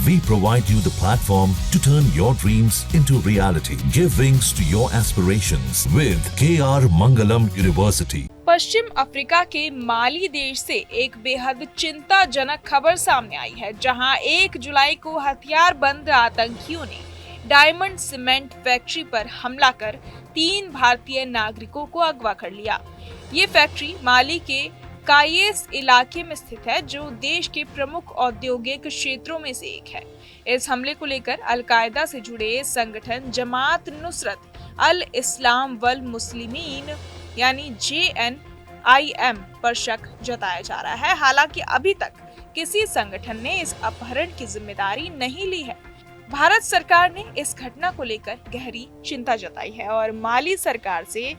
We provide you the platform to turn your dreams into reality. Give wings to your aspirations with KR Mangalam University. Paschim Africa के माली देश से एक बेहद चिंताजनक खबर सामने आई है, जहां 1 जुलाई को हथियारबंद आतंकियों ने डायमंड सीमेंट फैक्ट्री पर हमला कर 3 भारतीय नागरिकों को अगवा कर लिया। ये फैक्ट्री माली के कायेस इलाके में स्थित है, जो देश के प्रमुख औद्योगिक क्षेत्रों में से एक है। इस हमले को लेकर अल-कायदा से जुड़े संगठन जमात नुसरत अल इस्लाम वल मुस्लिमीन यानी JNIM पर शक जताया जा रहा है। हालांकि अभी तक किसी संगठन ने इस अपहरण की जिम्मेदारी नहीं ली है। भारत सरकार ने इस घटना को लेकर गहरी चिंता जताई है और माली सरकार से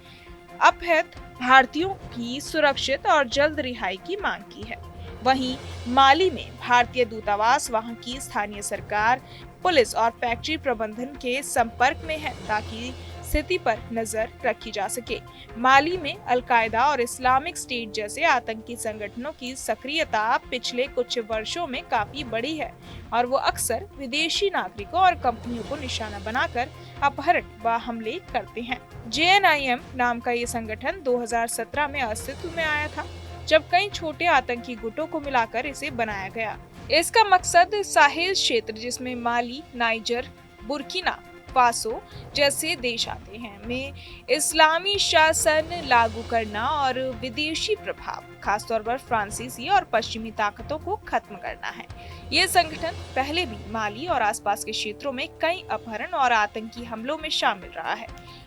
अपहृत भारतीयों की सुरक्षित और जल्द रिहाई की मांग की है। वहीं माली में भारतीय दूतावास वहां की स्थानीय सरकार, पुलिस और फैक्ट्री प्रबंधन के संपर्क में है ताकि स्थिति पर नजर रखी जा सके। माली में अल-कायदा और इस्लामिक स्टेट जैसे आतंकी संगठनों की सक्रियता पिछले कुछ वर्षों में काफी बढ़ी है और वो अक्सर विदेशी नागरिकों और कंपनियों को निशाना बनाकर अपहरण व हमले करते हैं। JNIM नाम का ये संगठन 2017 में अस्तित्व में आया था, जब कई छोटे आतंकी गुटों को मिलाकर इसे बनाया गया। इसका मकसद साहिल क्षेत्र, जिसमें माली, नाइजर, बुर्किना फासो जैसे देश आते हैं, में इस्लामी शासन लागू करना और विदेशी प्रभाव, खासतौर पर फ्रांसीसी और पश्चिमी ताकतों को खत्म करना है। ये संगठन पहले भी माली और आसपास के क्षेत्रों में कई अपहरण और आतंकी हमलों में शामिल रहा है।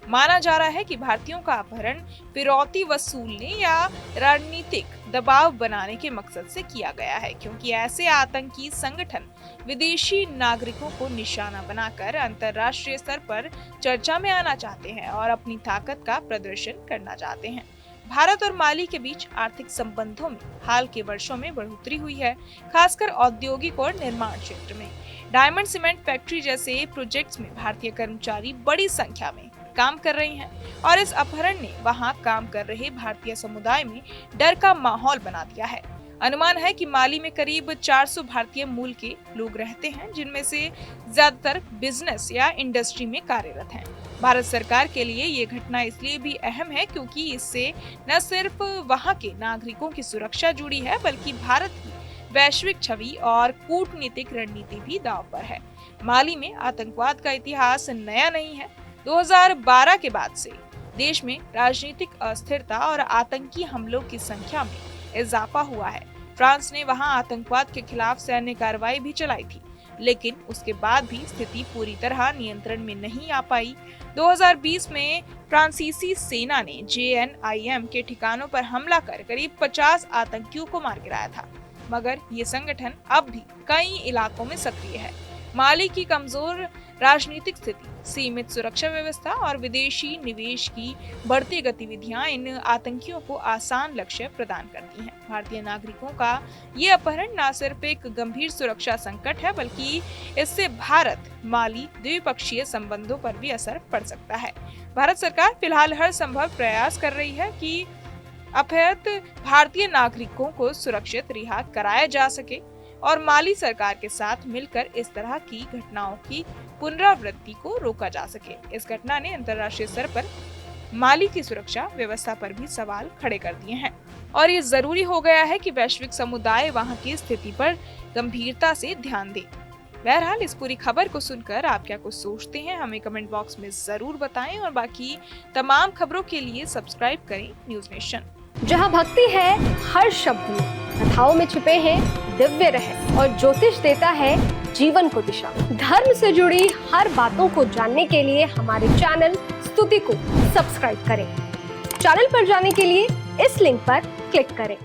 माना जा रहा है कि भारतीयों का अपहरण फिरौती वसूलने या रणनीतिक दबाव बनाने के मकसद से किया गया है, क्योंकि ऐसे आतंकी संगठन विदेशी नागरिकों को निशाना बनाकर अंतर्राष्ट्रीय स्तर पर चर्चा में आना चाहते हैं और अपनी ताकत का प्रदर्शन करना चाहते हैं। भारत और माली के बीच आर्थिक संबंधों में हाल के वर्षों में बढ़ोतरी हुई है, खासकर औद्योगिक और निर्माण क्षेत्र में। डायमंड सीमेंट फैक्ट्री जैसे प्रोजेक्ट्स में भारतीय कर्मचारी बड़ी संख्या में काम कर रहे हैं और इस अपहरण ने वहां काम कर रहे भारतीय समुदाय में डर का माहौल बना दिया है। अनुमान है कि माली में करीब 400 भारतीय मूल के लोग रहते हैं, जिनमें से ज्यादातर बिजनेस या इंडस्ट्री में कार्यरत हैं। भारत सरकार के लिए ये घटना इसलिए भी अहम है क्योंकि इससे न सिर्फ वहां के नागरिकों की सुरक्षा जुड़ी है, बल्कि भारत की वैश्विक छवि और कूटनीतिक रणनीति भी दांव पर है। माली में आतंकवाद का इतिहास नया नहीं है। 2012 के बाद से देश में राजनीतिक अस्थिरता और आतंकी हमलों की संख्या में इजाफा हुआ है। फ्रांस ने वहां आतंकवाद के खिलाफ सैन्य कार्रवाई भी चलाई थी, लेकिन उसके बाद भी स्थिति पूरी तरह नियंत्रण में नहीं आ पाई। 2020 में फ्रांसीसी सेना ने JNIM के ठिकानों पर हमला कर करीब 50 आतंकियों को मार गिराया था, मगर ये संगठन अब भी कई इलाकों में सक्रिय है। माली की कमजोर राजनीतिक स्थिति, सीमित सुरक्षा व्यवस्था और विदेशी निवेश की बढ़ती गतिविधियां इन आतंकियों को आसान लक्ष्य प्रदान करती हैं। भारतीय नागरिकों का ये अपहरण न सिर्फ एक गंभीर सुरक्षा संकट है, बल्कि इससे भारत माली द्विपक्षीय संबंधों पर भी असर पड़ सकता है। भारत सरकार फिलहाल हर संभव प्रयास कर रही है कि अपहृत भारतीय नागरिकों को सुरक्षित रिहा कराया जा सके और माली सरकार के साथ मिलकर इस तरह की घटनाओं की पुनरावृत्ति को रोका जा सके। इस घटना ने अंतर्राष्ट्रीय स्तर पर माली की सुरक्षा व्यवस्था पर भी सवाल खड़े कर दिए हैं और ये जरूरी हो गया है कि वैश्विक समुदाय वहां की स्थिति पर गंभीरता से ध्यान दे। बहरहाल इस पूरी खबर को सुनकर आप क्या कुछ सोचते हैं, हमें कमेंट बॉक्स में जरूर बताएं और बाकी तमाम खबरों के लिए सब्सक्राइब करें न्यूज नेशन। जहाँ भक्ति है हर शब्द में, कथाओं में छुपे हैं दिव्य रहस्य और ज्योतिष देता है जीवन को दिशा। धर्म से जुड़ी हर बातों को जानने के लिए हमारे चैनल स्तुति को सब्सक्राइब करें। चैनल पर जाने के लिए इस लिंक पर क्लिक करें।